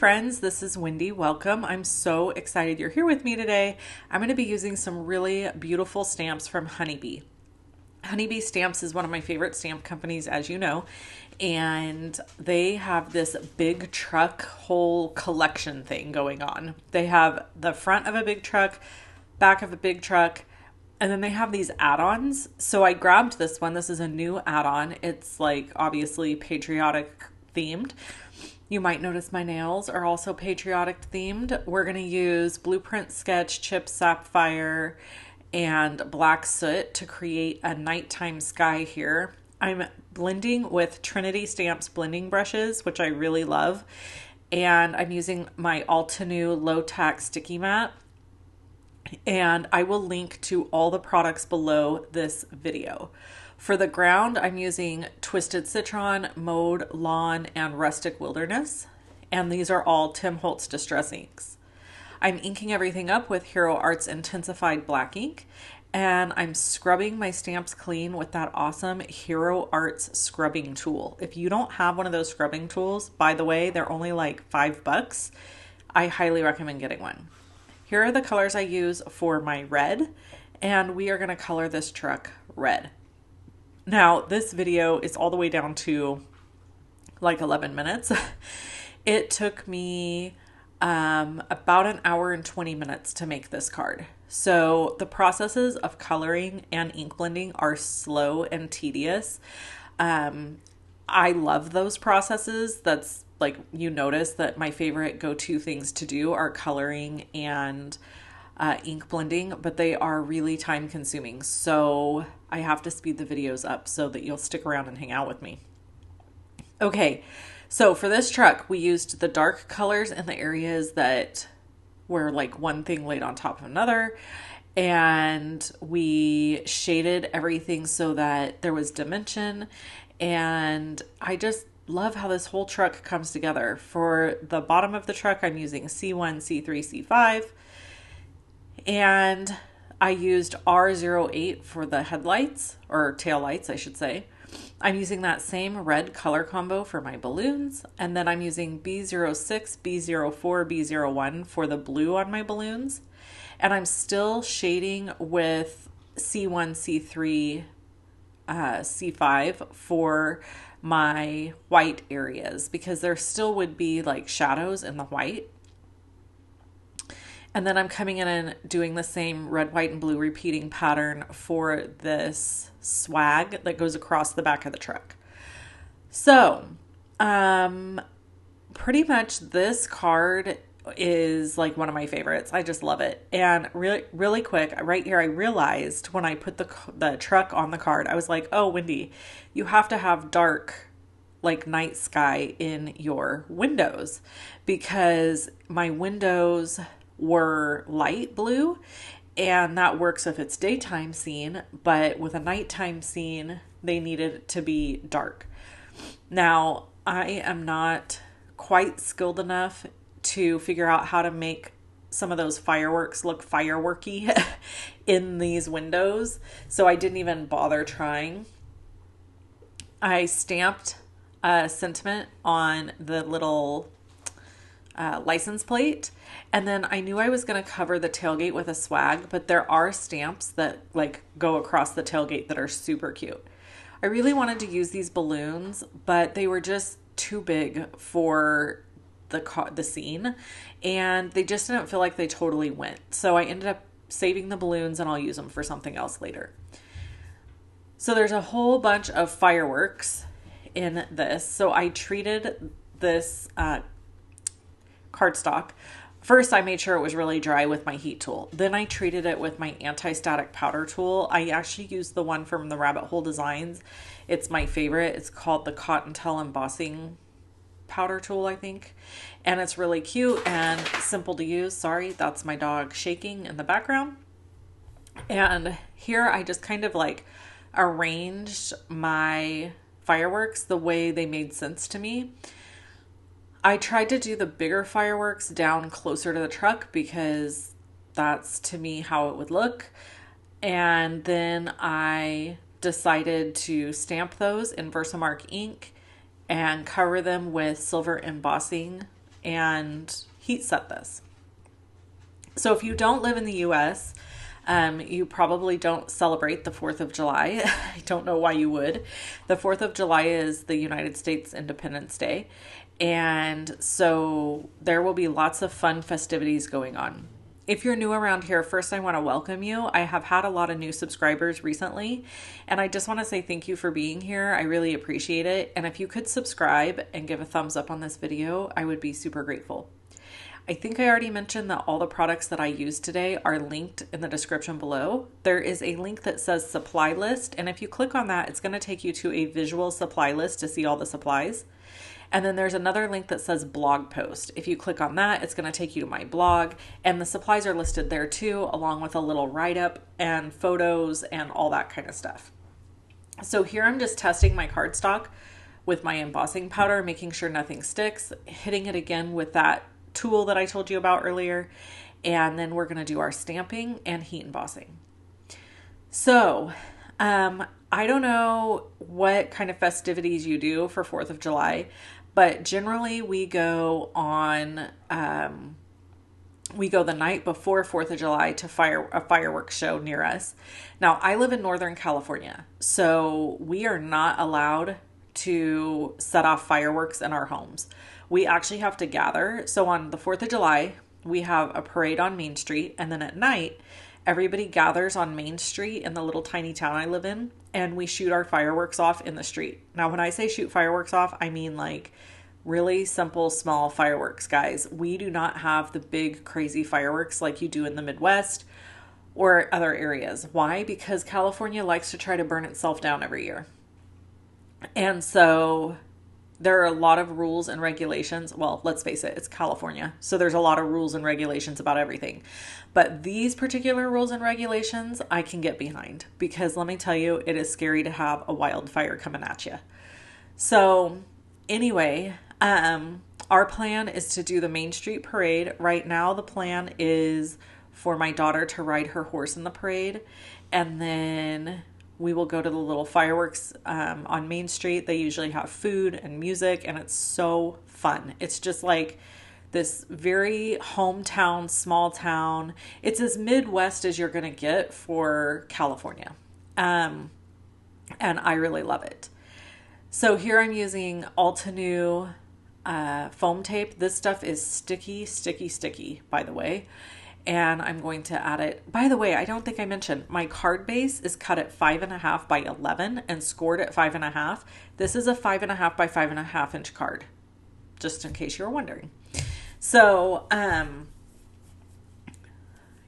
Friends, this is Wendy. Welcome. I'm so excited you're here with me today. I'm going to be using some really beautiful stamps from Honeybee. Honeybee Stamps is one of my favorite stamp companies, as you know, and they have this big truck whole collection thing going on. They have the front of a big truck, back of a big truck, and then they have these add-ons. So I grabbed this one. This is a new add-on. It's like obviously patriotic themed. You might notice my nails are also patriotic themed. We're going to use Blueprint Sketch, Chip Sapphire, and Black Soot to create a nighttime sky here. I'm blending with Trinity Stamps blending brushes, which I really love. And I'm using my Altenew low tack sticky mat. And I will link to all the products below this video. For the ground, I'm using Twisted Citron, Maude Lawn, and Rustic Wilderness. And these are all Tim Holtz Distress inks. I'm inking everything up with Hero Arts Intensified Black ink. And I'm scrubbing my stamps clean with that awesome Hero Arts scrubbing tool. If you don't have one of those scrubbing tools, by the way, they're only like $5. I highly recommend getting one. Here are the colors I use for my red. And we are going to color this truck red. Now, this video is all the way down to like 11 minutes. It took me about an hour and 20 minutes to make this card. So the processes of coloring and ink blending are slow and tedious. I love those processes. That's like, you notice that my favorite go-to things to do are coloring and ink blending, but they are really time consuming. So I have to speed the videos up so that you'll stick around and hang out with me. Okay, so for this truck, we used the dark colors in the areas that were like one thing laid on top of another. And we shaded everything so that there was dimension. And I just love how this whole truck comes together. For the bottom of the truck, I'm using C1, C3, C5. And I used R08 for the headlights, or tail lights, I should say. I'm using that same red color combo for my balloons. And then I'm using B06, B04, B01 for the blue on my balloons. And I'm still shading with C1, C3, C5 for my white areas, because there still would be like shadows in the white. And then I'm coming in and doing the same red, white, and blue repeating pattern for this swag that goes across the back of the truck. So, pretty much this card is like one of my favorites. I just love it. And really, really quick, right here, I realized when I put the truck on the card, I was like, oh, Wendy, you have to have dark, like night sky in your windows, because my windows were light blue, and that works if it's daytime scene, but with a nighttime scene, they needed to be dark. Now, I am not quite skilled enough to figure out how to make some of those fireworks look fireworky in these windows, so I didn't even bother trying. I stamped a sentiment on the little license plate, and then I knew I was going to cover the tailgate with a swag, but there are stamps that like go across the tailgate that are super cute. I really wanted to use these balloons, but they were just too big for the scene, and they just didn't feel like they totally went. So I ended up saving the balloons, and I'll use them for something else later. So there's a whole bunch of fireworks in this. So I treated this cardstock. First, I made sure it was really dry with my heat tool. Then I treated it with my anti-static powder tool. I actually used the one from the Rabbit Hole Designs. It's my favorite. It's called the Cottontail Embossing Powder Tool, I think. And it's really cute and simple to use. Sorry, that's my dog shaking in the background. And here I just kind of like arranged my fireworks the way they made sense to me. I tried to do the bigger fireworks down closer to the truck because that's to me how it would look. And then I decided to stamp those in Versamark ink and cover them with silver embossing and heat set this. So if you don't live in the US, you probably don't celebrate the 4th of July. I don't know why you would. The 4th of July is the United States Independence Day. And so there will be lots of fun festivities going on. If you're new around here, first I want to welcome you. I have had a lot of new subscribers recently, and I just want to say thank you for being here. I really appreciate it. And if you could subscribe and give a thumbs up on this video, I would be super grateful. I think I already mentioned that all the products that I use today are linked in the description below. There is a link that says supply list, and if you click on that, it's going to take you to a visual supply list to see all the supplies. And then there's another link that says blog post. If you click on that, it's going to take you to my blog, and the supplies are listed there too, along with a little write-up and photos and all that kind of stuff. So here I'm just testing my cardstock with my embossing powder, making sure nothing sticks, hitting it again with that tool that I told you about earlier, and then we're going to do our stamping and heat embossing. So I don't know what kind of festivities you do for 4th of July, but generally we go on we go the night before 4th of July to a fireworks show near us. Now I live in Northern California, so we are not allowed to set off fireworks in our homes. We actually have to gather. So on the 4th of July, we have a parade on Main Street. And then at night, everybody gathers on Main Street in the little tiny town I live in. And we shoot our fireworks off in the street. Now, when I say shoot fireworks off, I mean like really simple, small fireworks, guys. We do not have the big, crazy fireworks like you do in the Midwest or other areas. Why? Because California likes to try to burn itself down every year. And so there are a lot of rules and regulations. Well, let's face it, it's California. So there's a lot of rules and regulations about everything. But these particular rules and regulations, I can get behind because let me tell you, it is scary to have a wildfire coming at you. So anyway, our plan is to do the Main Street parade. Right now, the plan is for my daughter to ride her horse in the parade, and then we will go to the little fireworks on Main Street. They usually have food and music, and it's so fun. It's just like this very hometown, small town. It's as Midwest as you're going to get for California. And I really love it. So here I'm using Altenew foam tape. This stuff is sticky, sticky, sticky, by the way. And I'm going to add it. By the way, I don't think I mentioned my card base is cut at 5.5 by 11 and scored at 5.5. This is a 5.5 by 5.5 inch card, just in case you were wondering. So,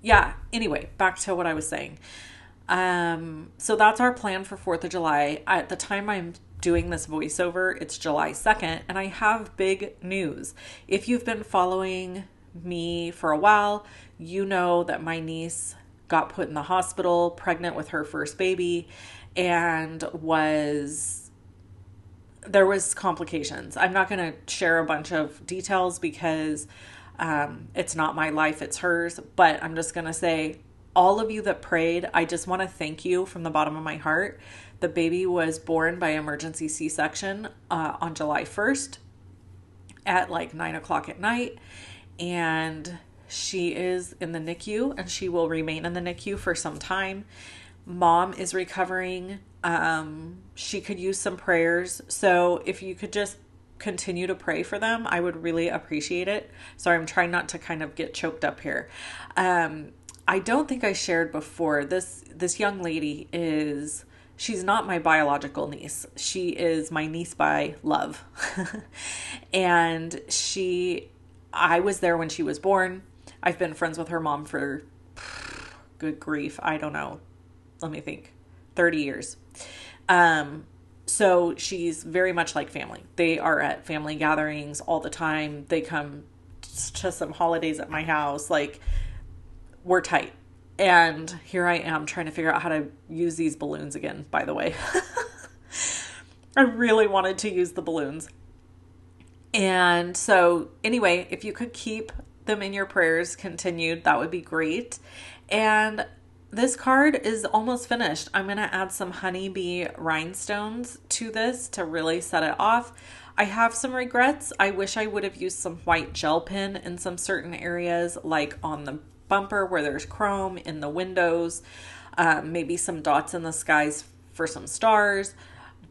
yeah, anyway, back to what I was saying. So that's our plan for 4th of July. At the time I'm doing this voiceover, it's July 2nd, and I have big news. If you've been following me for a while, you know that my niece got put in the hospital pregnant with her first baby, and there was complications. I'm not going to share a bunch of details because it's not my life, it's hers, but I'm just going to say all of you that prayed, I just want to thank you from the bottom of my heart. The baby was born by emergency C-section on July 1st at like 9 o'clock at night. And she is in the NICU, and she will remain in the NICU for some time. Mom is recovering. She could use some prayers. So if you could just continue to pray for them, I would really appreciate it. Sorry, I'm trying not to kind of get choked up here. I don't think I shared before, this young lady she's not my biological niece. She is my niece by love. And I was there when she was born. I've been friends with her mom for, good grief, I don't know. Let me think, 30 years. So she's very much like family. They are at family gatherings all the time. They come to some holidays at my house. Like, we're tight. And here I am trying to figure out how to use these balloons again, by the way. I really wanted to use the balloons. And so anyway, if you could keep them in your prayers continued, that would be great. And this card is almost finished. I'm going to add some honeybee rhinestones to this to really set it off. I have some regrets. I wish I would have used some white gel pen in some certain areas, like on the bumper where there's chrome, in the windows, maybe some dots in the skies for some stars,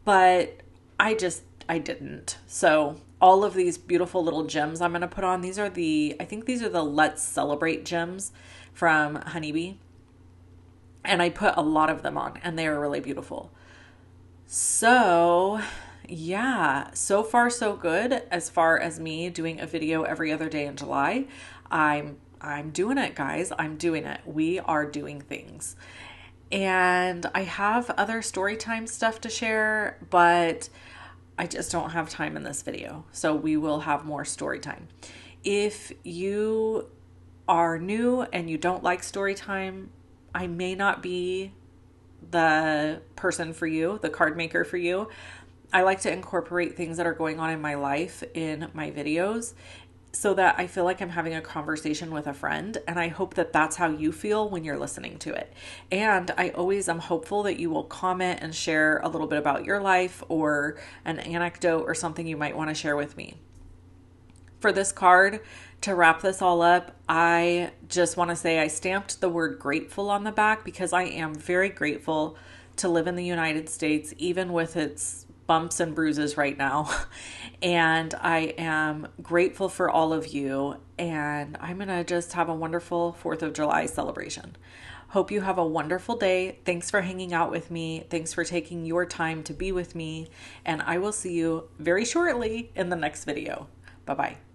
but I didn't. So all of these beautiful little gems I'm going to put on, I think these are the Let's Celebrate gems from Honeybee. And I put a lot of them on, and they are really beautiful. So yeah, so far so good as far as me doing a video every other day in July. I'm doing it, guys. I'm doing it. We are doing things. And I have other story time stuff to share, but I just don't have time in this video. So we will have more story time. If you are new and you don't like story time, I may not be the person for you, the card maker for you. I like to incorporate things that are going on in my life in my videos so that I feel like I'm having a conversation with a friend. And I hope that that's how you feel when you're listening to it. And I always am hopeful that you will comment and share a little bit about your life or an anecdote or something you might want to share with me. For this card, to wrap this all up, I just want to say I stamped the word grateful on the back because I am very grateful to live in the United States, even with its bumps and bruises right now. And I am grateful for all of you. And I'm going to just have a wonderful 4th of July celebration. Hope you have a wonderful day. Thanks for hanging out with me. Thanks for taking your time to be with me. And I will see you very shortly in the next video. Bye-bye.